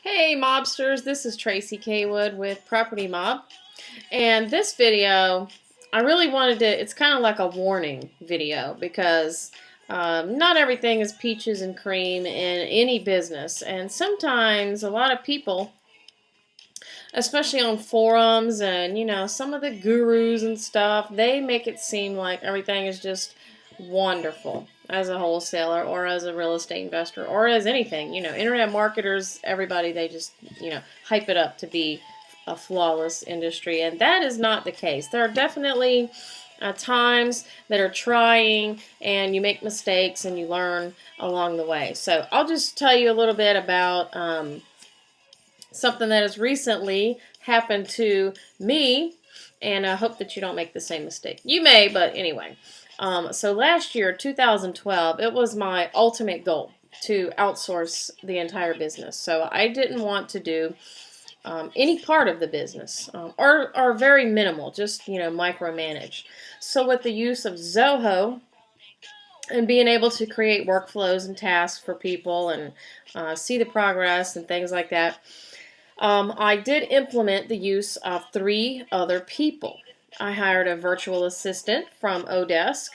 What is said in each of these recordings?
Hey mobsters, this is Tracy Kaywood with Property Mob, and this video I really wanted to, it's kind of like a warning video because not everything is peaches and cream in any business, and sometimes a lot of people, especially on forums and some of the gurus and stuff, they make it seem like everything is just wonderful as a wholesaler or as a real estate investor or as anything. Internet marketers, everybody, they just hype it up to be a flawless industry, and that is not the case. There are definitely times that are trying, and you make mistakes and you learn along the way. So I'll just tell you a little bit about something that has recently happened to me, and I hope that you don't make the same mistake. You may, but anyway. So last year, 2012, it was my ultimate goal to outsource the entire business. So I didn't want to do any part of the business, or very minimal, just micromanage. So with the use of Zoho and being able to create workflows and tasks for people and see the progress and things like that, I did implement the use of 3 other people. I hired a virtual assistant from Odesk.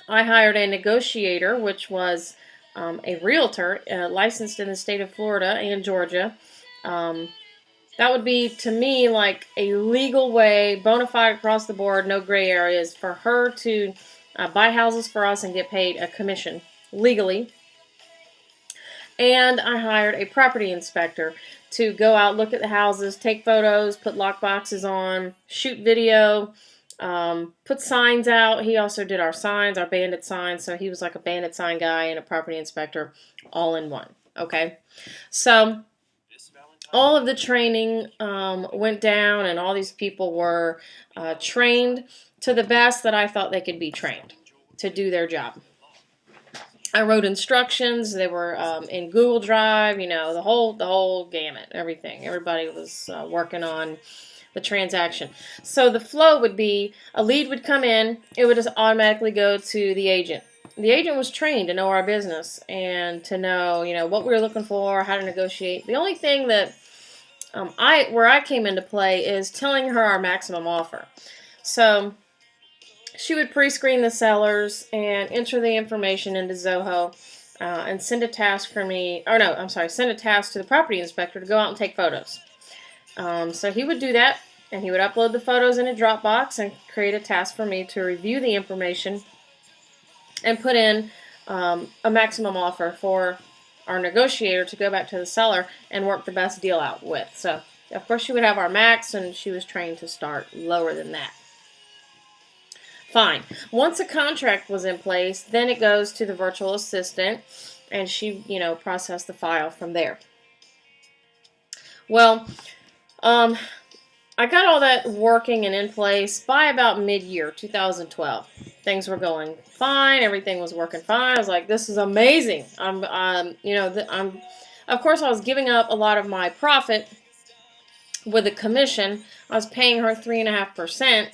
I hired a negotiator, which was a realtor licensed in the state of Florida and Georgia. That would be, to me, like a legal way, bona fide across the board, no gray areas, for her to buy houses for us and get paid a commission legally. And I hired a property inspector to go out, look at the houses, take photos, put lock boxes on, shoot video, put signs out. He also did our signs, our bandit signs. So he was like a bandit sign guy and a property inspector all in one. Okay. So all of the training went down, and all these people were trained to the best that I thought they could be trained to do their job. I wrote instructions. They were in Google Drive, the whole gamut, everything. Everybody was working on the transaction. So the flow would be, a lead would come in, it would just automatically go to the agent. The agent was trained to know our business and to know, what we were looking for, how to negotiate. The only thing that where I came into play is telling her our maximum offer. So she would pre-screen the sellers and enter the information into Zoho and send a task for me, or no, I'm sorry, send a task to the property inspector to go out and take photos. So he would do that, and he would upload the photos in a Dropbox and create a task for me to review the information and put in a maximum offer for our negotiator to go back to the seller and work the best deal out with. So, of course, she would have our max, and she was trained to start lower than that. Fine. Once a contract was in place, then it goes to the virtual assistant, and she, processed the file from there. Well, I got all that working and in place by about mid-year 2012. Things were going fine. Everything was working fine. I was like, this is amazing. Of course, I was giving up a lot of my profit with a commission. I was paying her 3.5%,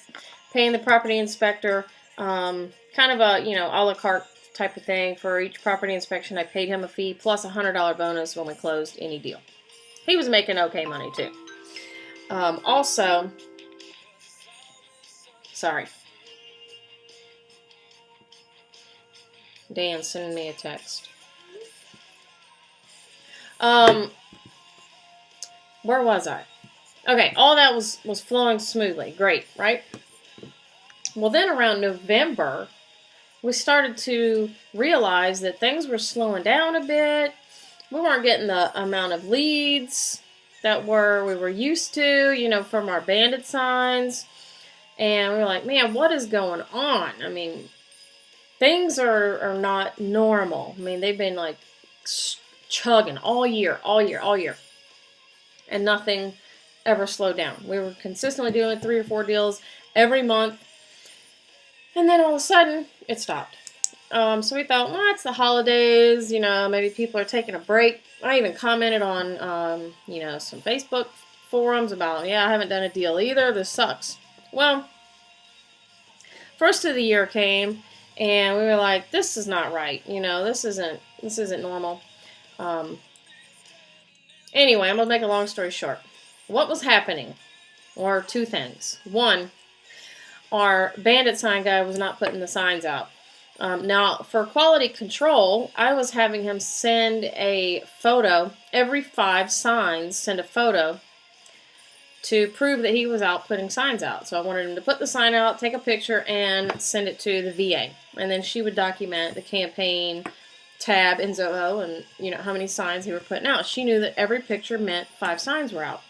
paying the property inspector kind of a, a la carte type of thing. For each property inspection, I paid him a fee plus a $100 bonus when we closed any deal. He was making okay money too. Also, sorry, Dan sending me a text. Where was I? Okay, all that was flowing smoothly. Great, right? Well, then around November, we started to realize that things were slowing down a bit. We weren't getting the amount of leads that we were used to, from our bandit signs. And we were like, man, what is going on? I mean, things are not normal. I mean, they've been like chugging all year. And nothing ever slowed down. We were consistently doing 3 or 4 deals every month. And then all of a sudden, it stopped. So we thought, well, it's the holidays, maybe people are taking a break. I even commented on, some Facebook forums about, I haven't done a deal either. This sucks. Well, first of the year came, and we were like, this is not right. This isn't normal. Anyway, I'm going to make a long story short. What was happening were two things. One, our bandit sign guy was not putting the signs out. Now, for quality control, I was having him send a photo. Every 5 signs, send a photo to prove that he was out putting signs out. So I wanted him to put the sign out, take a picture, and send it to the VA. And then she would document the campaign tab in Zoho and, you know, how many signs he were putting out. She knew that every picture meant 5 signs were out.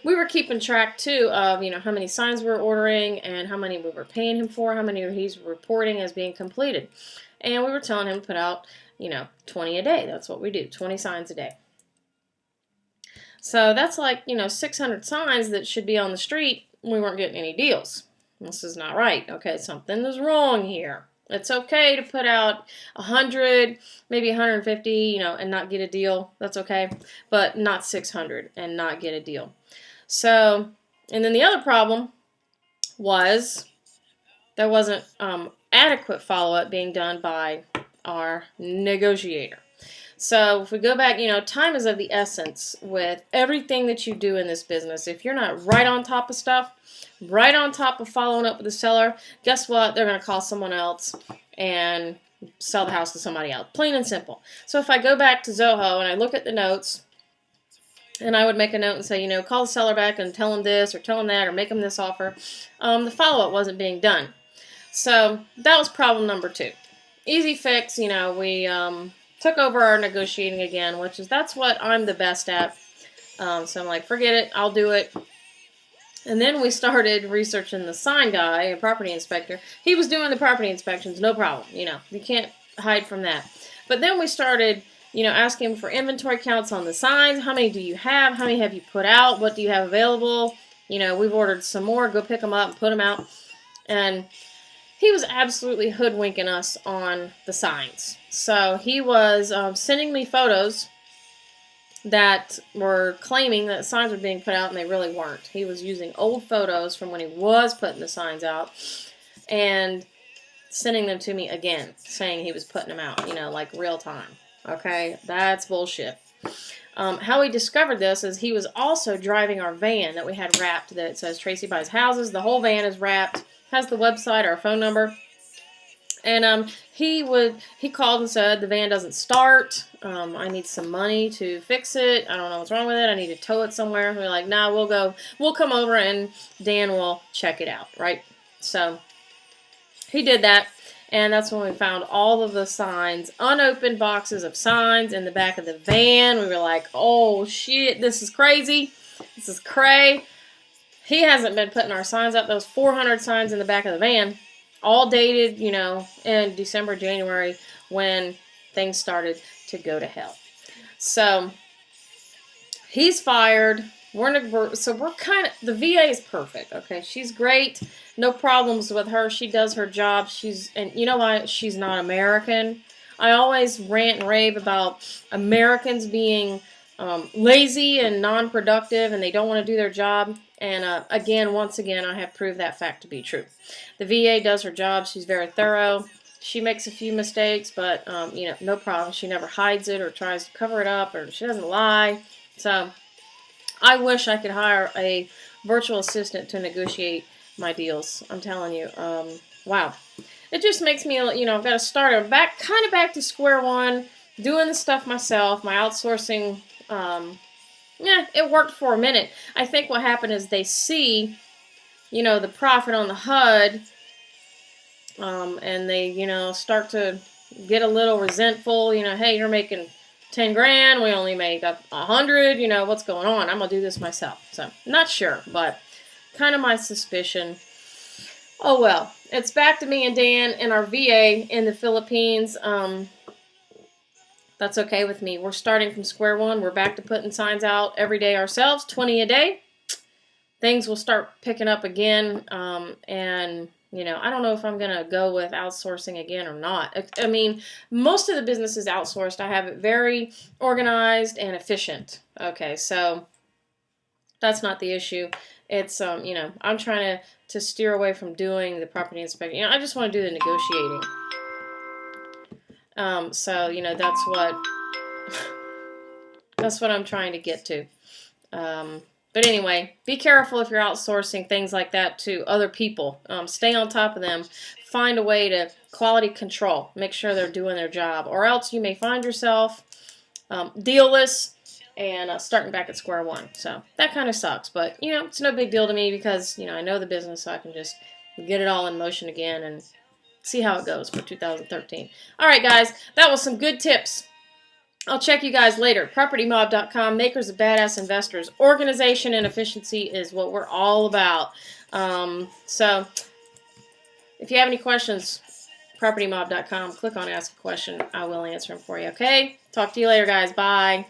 We were keeping track, too, of, you know, how many signs we were ordering and how many we were paying him for, how many he's reporting as being completed. And we were telling him to put out, you know, 20 a day. That's what we do, 20 signs a day. So that's like, you know, 600 signs that should be on the street. We weren't getting any deals. This is not right. Okay, something is wrong here. It's okay to put out 100, maybe 150, you know, and not get a deal. That's okay. But not 600 and not get a deal. So, and then the other problem was there wasn't adequate follow-up being done by our negotiator. So if we go back, you know, time is of the essence with everything that you do in this business. If you're not right on top of stuff, right on top of following up with the seller, guess what? They're going to call someone else and sell the house to somebody else. Plain and simple. So if I go back to Zoho and I look at the notes, and I would make a note and say, you know, call the seller back and tell him this or tell him that or make him this offer, the follow-up wasn't being done. So that was problem number 2. Easy fix, you know, we took over our negotiating again, that's what I'm the best at. So I'm like, forget it, I'll do it. And then we started researching the sign guy, a property inspector. He was doing the property inspections, no problem. You know, you can't hide from that. But then we started, you know, asking for inventory counts on the signs. How many do you have? How many have you put out? What do you have available? You know, we've ordered some more. Go pick them up and put them out. And he was absolutely hoodwinking us on the signs. So he was sending me photos that were claiming that signs were being put out and they really weren't. He was using old photos from when he was putting the signs out and sending them to me again, saying he was putting them out, you know, like real time. Okay, that's bullshit. How we discovered this is he was also driving our van that we had wrapped that says Tracy Buys Houses. The whole van is wrapped, has the website, our phone number. And he called and said the van doesn't start. I need some money to fix it. I don't know what's wrong with it. I need to tow it somewhere. We're like, nah, we'll come over and Dan will check it out, right? So he did that. And that's when we found all of the signs, unopened boxes of signs in the back of the van. We were like, oh shit, this is crazy. This is cray. He hasn't been putting our signs up. Those 400 signs in the back of the van, all dated, you know, in December, January, when things started to go to hell. So he's fired. The VA is perfect, okay? She's great. No problems with her. She does her job. And you know why? She's not American. I always rant and rave about Americans being lazy and non-productive and they don't want to do their job. And once again, I have proved that fact to be true. The VA does her job. She's very thorough. She makes a few mistakes, but, you know, no problem. She never hides it or tries to cover it up or she doesn't lie. So I wish I could hire a virtual assistant to negotiate my deals. I'm telling you, wow. It just makes me, you know, I've got to start kind of back to square one, doing the stuff myself. My outsourcing, it worked for a minute. I think what happened is they see, you know, the profit on the HUD, and they, you know, start to get a little resentful. You know, hey, you're making 10 grand, we only make up 100, you know, what's going on? I'm going to do this myself. So, not sure, but kind of my suspicion. Oh, well, it's back to me and Dan and our VA in the Philippines. That's okay with me. We're starting from square one. We're back to putting signs out every day ourselves, 20 a day. Things will start picking up again, and you know, I don't know if I'm going to go with outsourcing again or not. I mean, most of the business is outsourced. I have it very organized and efficient. Okay, so that's not the issue. It's, you know, I'm trying to steer away from doing the property inspection. You know, I just want to do the negotiating. So, you know, that's what... That's what I'm trying to get to. But anyway, be careful if you're outsourcing things like that to other people. Stay on top of them. Find a way to quality control. Make sure they're doing their job. Or else you may find yourself dealless and starting back at square one. So that kind of sucks. But, it's no big deal to me because, I know the business, so I can just get it all in motion again and see how it goes for 2013. All right, guys, that was some good tips. I'll check you guys later. PropertyMob.com, makers of badass investors. Organization and efficiency is what we're all about. So if you have any questions, PropertyMob.com, click on Ask a Question. I will answer them for you, okay? Talk to you later, guys. Bye.